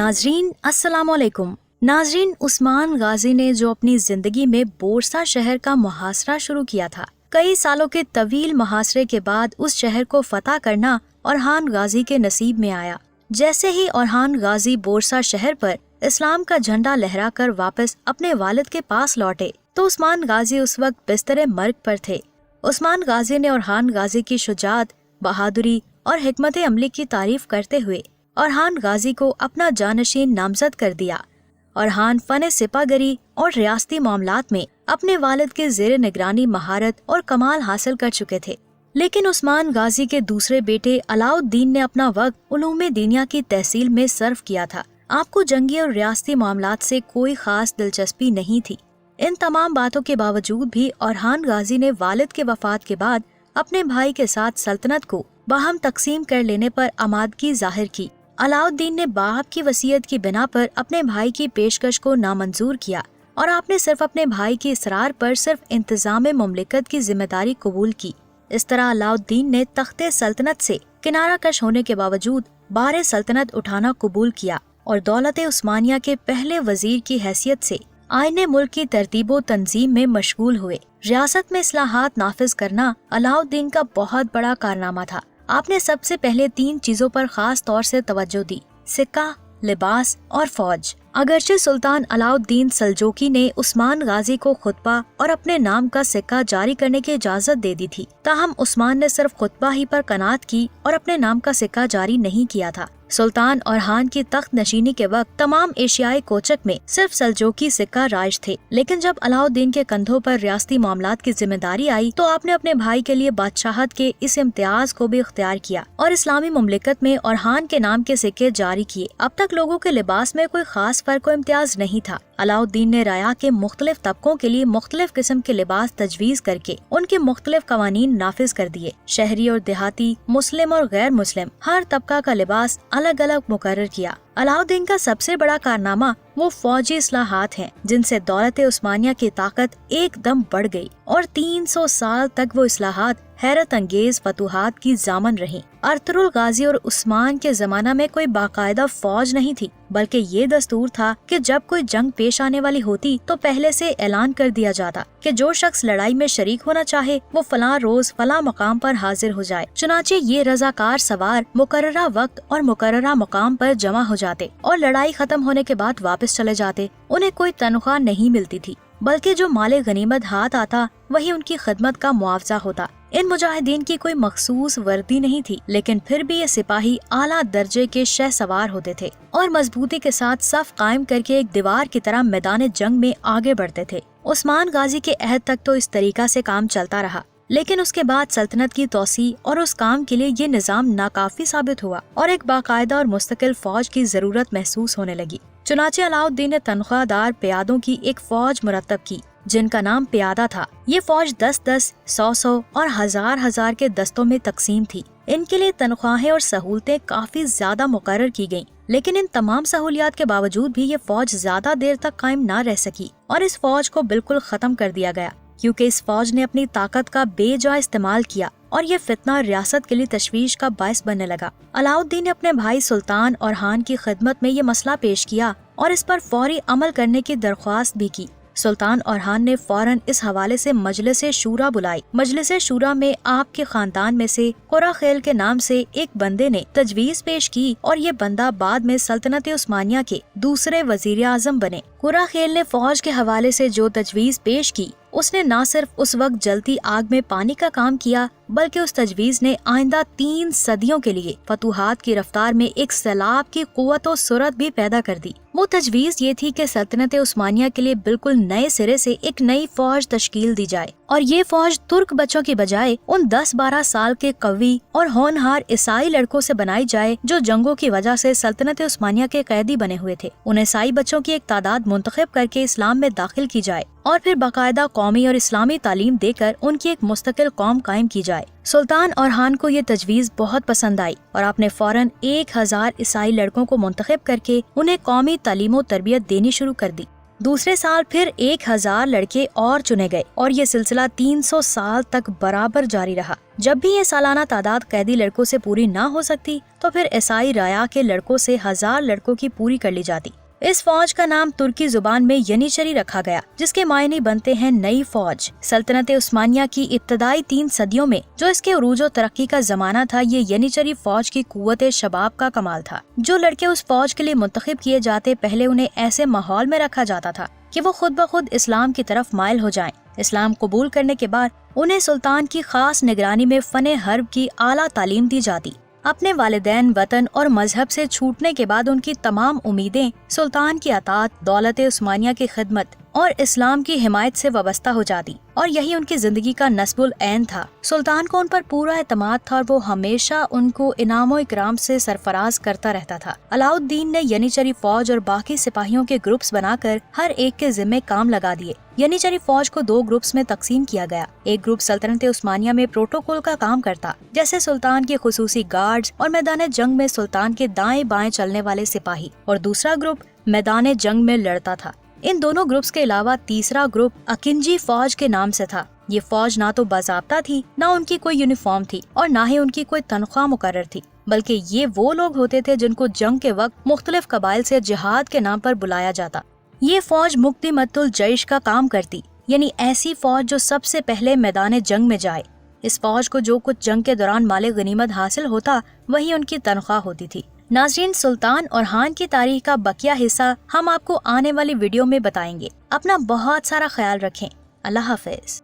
नाजरीन अस्सलाम वालेकुम। नाजरीन, उस्मान गाजी ने जो अपनी जिंदगी में बोरसा शहर का मुहासरा शुरू किया था, कई सालों के तवील मुहासरे के बाद उस शहर को फतह करना औरहान गाजी के नसीब में आया। जैसे ही औरहान गाजी बोरसा शहर पर इस्लाम का झंडा लहराकर वापस अपने वालिद के पास लौटे तो उस्मान गाजी उस वक्त बिस्तरे मर्ग पर थे। उस्मान गाजी ने औरहान गाजी की शुजाअत, बहादुरी और हिकमत अमली की तारीफ करते हुए औरहान गाजी को अपना जानशीन नामजद कर दिया। औरहान फन सिपागरी और रियासती मामलात में अपने वालिद के ज़ेरे निगरानी महारत और कमाल हासिल कर चुके थे, लेकिन उस्मान गाजी के दूसरे बेटे अलाउद्दीन ने अपना वक्त उलूम दीनिया की तहसील में सर्फ किया था। आपको जंगी और रियासती मामलात से कोई खास दिलचस्पी नहीं थी। इन तमाम बातों के बावजूद भी औरहान गाजी ने वालिद के वफात के बाद अपने भाई के साथ सल्तनत को बाहम तकसीम कर लेने पर आमादगी जाहिर की। अलाउद्दीन ने बाप की वसीयत की बिना पर अपने भाई की पेशकश को नामंजूर किया और आपने सिर्फ अपने भाई के इसरार पर सिर्फ इंतजाम मुमलिकत की जिम्मेदारी कबूल की। इस तरह अलाउद्दीन ने तख्ते सल्तनत से किनारा कश होने के बावजूद बारे सल्तनत उठाना कबूल किया और दौलत उस्मानिया के पहले वजीर की हैसियत से आईने मुल्क की तरतीबो तंजीम में मशगूल हुए। रियासत में इस्लाहात नाफिज करना अलाउद्दीन का बहुत बड़ा कारनामा था। आपने सबसे पहले 3 चीजों पर खास तौर से तवज्जो दी: सिक्का, लिबास और फौज। अगरचे सुल्तान अलाउद्दीन सल्जोकी ने उस्मान गाजी को खुतबा और अपने नाम का सिक्का जारी करने की इजाजत दे दी थी, ताहम उस्मान ने सिर्फ खुतबा ही पर कनात की और अपने नाम का सिक्का जारी नहीं किया था। सुल्तान औरहान की तख्त नशीनी के वक्त तमाम एशियाई कोचक में सिर्फ सल्जोकी सिक्का राज थे, लेकिन जब अलाउद्दीन के कंधों पर रियासती मामलात की जिम्मेदारी आई तो आपने अपने भाई के लिए बादशाहत के इस इम्तियाज को भी इख्तियार किया और इस्लामी मुमलिकत में औरहान के नाम के सिक्के जारी किए। अब तक लोगों के लिबास में कोई खास फर्क व इम्तियाज नहीं था। अलाउद्दीन ने राया के मुख्तलिफ तबकों के लिए मुख्तलिफ किस्म के लिबास तजवीज करके उनके मुख्तलिफ कवानीन नाफिज कर दिए। शहरी और देहाती, मुस्लिम और गैर मुस्लिम, हर तबका का लिबास अलग अलग मुकर्रर किया। अलाउद्दीन का सबसे बड़ा कारनामा वो फौजी इस्लाहात हैं, जिनसे दौलत उस्मानिया की ताकत एकदम बढ़ गई और 300 साल तक वो इस्लाहात हैरत अंगेज फतूहात की जामन रही। अर्तुगरुल गाजी और उस्मान के जमाना में कोई बाकायदा फौज नहीं थी, बल्कि ये दस्तूर था कि जब कोई जंग पेश आने वाली होती तो पहले से ऐलान कर दिया जाता कि जो शख्स लड़ाई में शरीक होना चाहे वो फलां रोज फलां मकाम पर हाजिर हो जाए। चुनाचे ये रजाकार सवार मुकर्ररा वक्त और मुकर्ररा मकाम पर जमा हो जाते और लड़ाई खत्म होने के बाद वापस चले जाते। उन्हें कोई तनख्वाह नहीं मिलती थी, बल्कि जो माले गनीमत हाथ आता वही उनकी खिदमत का मुआवजा होता। इन मुजाहिदीन की कोई मखसूस वर्दी नहीं थी, लेकिन फिर भी ये सिपाही आला दर्जे के शह सवार होते थे और मजबूती के साथ सफ कायम करके एक दीवार की तरह मैदान जंग में आगे बढ़ते थे। उस्मान गाजी के अहद तक तो इस तरीका से काम चलता रहा, लेकिन उसके बाद सल्तनत की तोसी और उस काम के लिए ये निजाम नाकाफी साबित हुआ और एक बाकायदा और मुस्तकिल फौज की जरूरत महसूस होने लगी। चुनाचे अलाउद्दीन ने तनख्वाहदार प्यादों की एक फौज मुरतब की, जिनका नाम प्यादा था। ये फौज 10-10, 100-100 और 1000-1000 के दस्तों में तकसीम थी। इनके लिए तनख्वाहें और सहूलतें काफी ज्यादा मुकर्रर की गयी, लेकिन इन तमाम सहूलियात के बावजूद भी ये फौज ज्यादा देर तक कायम न रह सकी और इस फौज को बिल्कुल खत्म कर दिया गया, क्योंकि इस फौज ने अपनी ताकत का बेजा इस्तेमाल किया और ये फितना रियासत के लिए तशवीश का बायस बनने लगा। अलाउद्दीन ने अपने भाई सुल्तान औरहान की खिदमत में ये मसला पेश किया और इस पर फौरी अमल करने की दरख्वास्त भी की। सुल्तान औरहान ने फौरन इस हवाले से मजलिस शूरा बुलाई। मजलिस शूरा में आपके खानदान में से कुराखेल के नाम से एक बंदे ने तजवीज पेश की और ये बंदा बाद में सल्तनत उस्मानिया के दूसरे वजीर आजम बने। कुराखेल ने फौज के हवाले से जो तजवीज पेश की, उसने न सिर्फ उस वक्त जलती आग में पानी का काम किया, बल्कि उस तजवीज ने आइंदा 3 सदियों के लिए फतूहात की रफ्तार में एक सैलाब की कुव्वत और सुरत भी पैदा कर दी। वो तजवीज ये थी कि सल्तनत उस्मानिया के लिए बिल्कुल नए सिरे से एक नई फौज तश्कील दी जाए और ये फौज तुर्क बच्चों की बजाय उन 10-12 साल के कवि और होनहार ईसाई लड़कों से बनाई जाए, जो जंगों की वजह से सल्तनत उस्मानिया के कैदी बने हुए थे। उन ईसाई बच्चों की एक तादाद मुंतखब करके इस्लाम में दाखिल की जाए और फिर बाकायदा कौमी और इस्लामी तालीम देकर उनकी एक मुस्तकिल कौम कायम की जाए। सुल्तान औरहान को ये तजवीज बहुत पसंद आई और आपने फौरन 1000 ईसाई लड़कों को मुंतखब करके उन्हें कौमी तालीम और तरबियत देनी शुरू कर दी। دوسرے سال پھر 1000 لڑکے اور چنے گئے اور یہ سلسلہ 300 سال تک برابر جاری رہا۔ جب بھی یہ سالانہ تعداد قیدی لڑکوں سے پوری نہ ہو سکتی تو پھر عیسائی رایا کے لڑکوں سے 1000 لڑکوں کی پوری کر لی جاتی۔ اس فوج کا نام ترکی زبان میں ینیچری رکھا گیا، جس کے معنی بنتے ہیں نئی فوج۔ سلطنت عثمانیہ کی ابتدائی 3 صدیوں میں جو اس کے عروج و ترقی کا زمانہ تھا، یہ ینیچری فوج کی قوت شباب کا کمال تھا۔ جو لڑکے اس فوج کے لیے منتخب کیے جاتے، پہلے انہیں ایسے ماحول میں رکھا جاتا تھا کہ وہ خود بخود اسلام کی طرف مائل ہو جائیں۔ اسلام قبول کرنے کے بعد انہیں سلطان کی خاص نگرانی میں فن حرب کی اعلیٰ تعلیم دی جاتی۔ اپنے والدین، وطن اور مذہب سے چھوٹنے کے بعد ان کی تمام امیدیں سلطان کی اطاعت، دولت عثمانیہ کی خدمت اور اسلام کی حمایت سے وابستہ ہو جاتی، اور یہی ان کی زندگی کا نصب العین تھا۔ سلطان کو ان پر پورا اعتماد تھا اور وہ ہمیشہ ان کو انعام و اکرام سے سرفراز کرتا رہتا تھا۔ علاؤ الدین نے ینیچری فوج اور باقی سپاہیوں کے گروپس بنا کر ہر ایک کے ذمے کام لگا دیے۔ ینیچری فوج کو 2 گروپس میں تقسیم کیا گیا۔ ایک گروپ سلطنت عثمانیہ میں پروٹوکول کا کام کرتا، جیسے سلطان کی خصوصی گارڈز اور میدان جنگ میں سلطان کے دائیں بائیں چلنے والے سپاہی، اور دوسرا گروپ میدان جنگ میں لڑتا تھا۔ ان دونوں گروپس کے علاوہ تیسرا گروپ اکنجی فوج کے نام سے تھا۔ یہ فوج نہ تو باضابطہ تھی، نہ ان کی کوئی یونیفارم تھی، اور نہ ہی ان کی کوئی تنخواہ مقرر تھی، بلکہ یہ وہ لوگ ہوتے تھے جن کو جنگ کے وقت مختلف قبائل سے جہاد کے نام پر بلایا جاتا۔ یہ فوج مقدمۃ الجیش کا کام کرتی، یعنی ایسی فوج جو سب سے پہلے میدان جنگ میں جائے۔ اس فوج کو جو کچھ جنگ کے دوران مال غنیمت حاصل ہوتا، وہی ان کی تنخواہ ہوتی تھی۔ ناظرین، سلطان اورحان کی تاریخ کا بقیہ حصہ ہم آپ کو آنے والی ویڈیو میں بتائیں گے۔ اپنا بہت سارا خیال رکھیں۔ اللہ حافظ۔